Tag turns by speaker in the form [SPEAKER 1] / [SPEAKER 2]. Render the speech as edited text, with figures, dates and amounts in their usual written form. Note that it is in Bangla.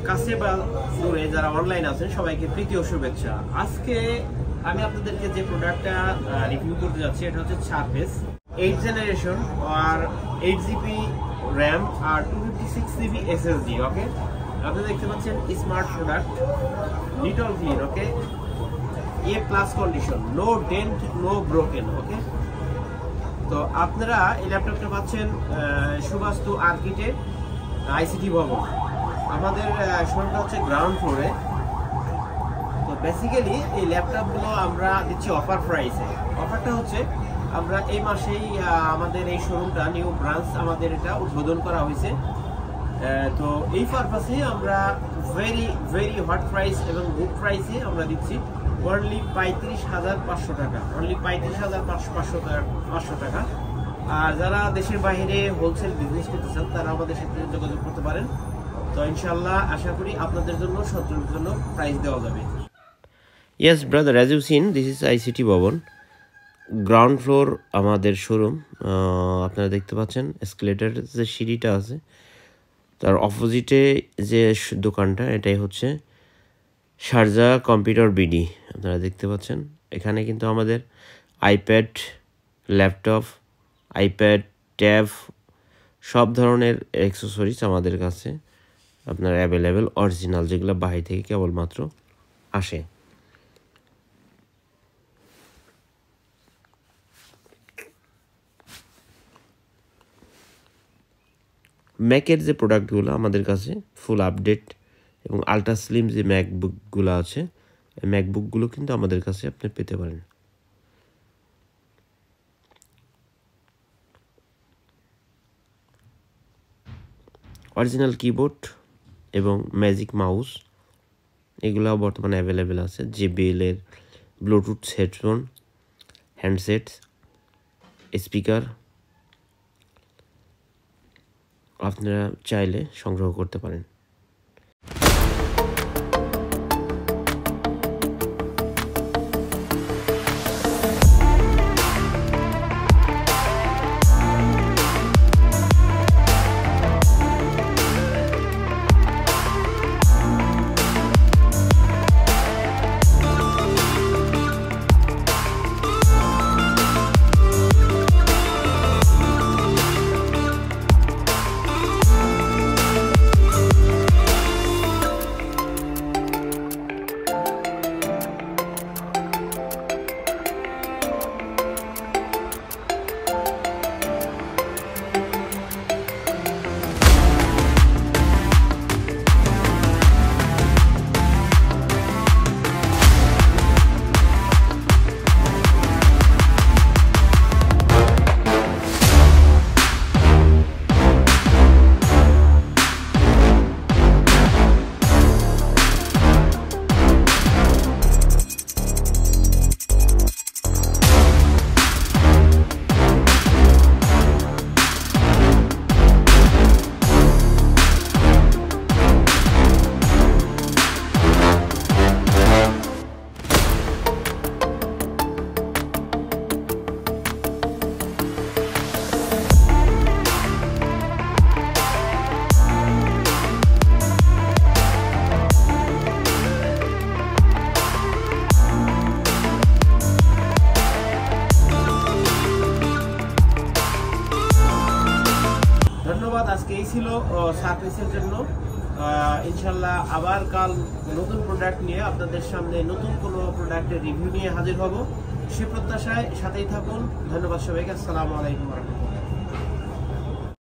[SPEAKER 1] কাছে বা দূরে যারা অনলাইন আছেন সবাইকে প্রীতি ও শুভেচ্ছা। আজকে আমি আপনাদেরকে যে প্রোডাক্টটা রিভিউ করতে যাচ্ছি এটা হচ্ছে সারফেস 8 জেনারেশন আর 8GB RAM আর 256GB SSD। ওকে, আপনারা দেখতে পাচ্ছেন smart product, neat all clean. Okay, A+ condition, no dent, no broken. Okay, তো আপনারা এই ল্যাপটপটা পাচ্ছেন সুবাস্তু আর্কিটেক্ট ICT ভবন। আমাদের শোরুমটা হচ্ছে গ্রাউন্ড ফ্লোরে। তো বেসিক্যালি এই ল্যাপটপগুলো আমরা দিচ্ছি অফার প্রাইসে। অফারটা হচ্ছে আমরা এই মাসেই আমাদের এই শোরুমটা নিউ ব্রাঞ্চ আমাদের এটা উদ্বোধন করা হয়েছে। তো এই পারপাসে আমরা ভেরি হট প্রাইস এবং গুড প্রাইসে আমরা দিচ্ছি অনলি 35,500 টাকা, অনলি 35,500 টাকা। আর যারা দেশের বাইরে হোলসেল বিজনেস করতে চান তারা আমাদের সাথে যোগাযোগ করতে পারেন। তো ইনশাআল্লাহ আশা করি আপনাদের জন্য সচেতনের জন্য প্রাইস দেওয়া যাবে।
[SPEAKER 2] Yes brother, as you've seen, this is ICT ভবন, গ্রাউন্ড ফ্লোর আমাদের শোরুম। আপনারা দেখতে পাচ্ছেন এসকেলেটর যে সিঁড়িটা আছে তার অপোজিটে যে দোকানটা, এটাই হচ্ছে শারজা কম্পিউটার বিডি। আপনারা দেখতে পাচ্ছেন এখানে কিন্তু আমাদের আইপ্যাড, ল্যাপটপ, আইপ্যাড, ট্যাব সব ধরনের অ্যাক্সেসরিজ আমাদের কাছে আপনার অ্যাভেলেবেল, অরিজিনাল, যেগুলো বাইরে থেকে কেবলমাত্র আসে। ম্যাকের যে প্রোডাক্টগুলো আমাদের কাছে ফুল আপডেট এবং আলট্রা স্লিম যে ম্যাকবুকগুলো আছে, এই ম্যাকবুকগুলো কিন্তু আমাদের কাছে আপনি পেতে পারেন। অরিজিনাল কিবোর্ড এবং ম্যাজিক মাউস এগুলাও বর্তমানে অ্যাভেলেবেল আছে। JBL-এর ব্লুটুথ হেডফোন, হ্যান্ডসেট, স্পিকার আপনারা চাইলে সংগ্রহ করতে পারেন।
[SPEAKER 1] ধন্যবাদ। আজকে এই ছিল সারফেসের জন্য। ইনশাল্লাহ আবার কাল নতুন প্রোডাক্ট নিয়ে আপনাদের সামনে নতুন কোনো প্রোডাক্টের রিভিউ নিয়ে হাজির হব। সে প্রত্যাশায় সাথেই থাকুন। ধন্যবাদ সবাইকে। আসসালামু আলাইকুম ওয়া রাহমাতুল্লাহ।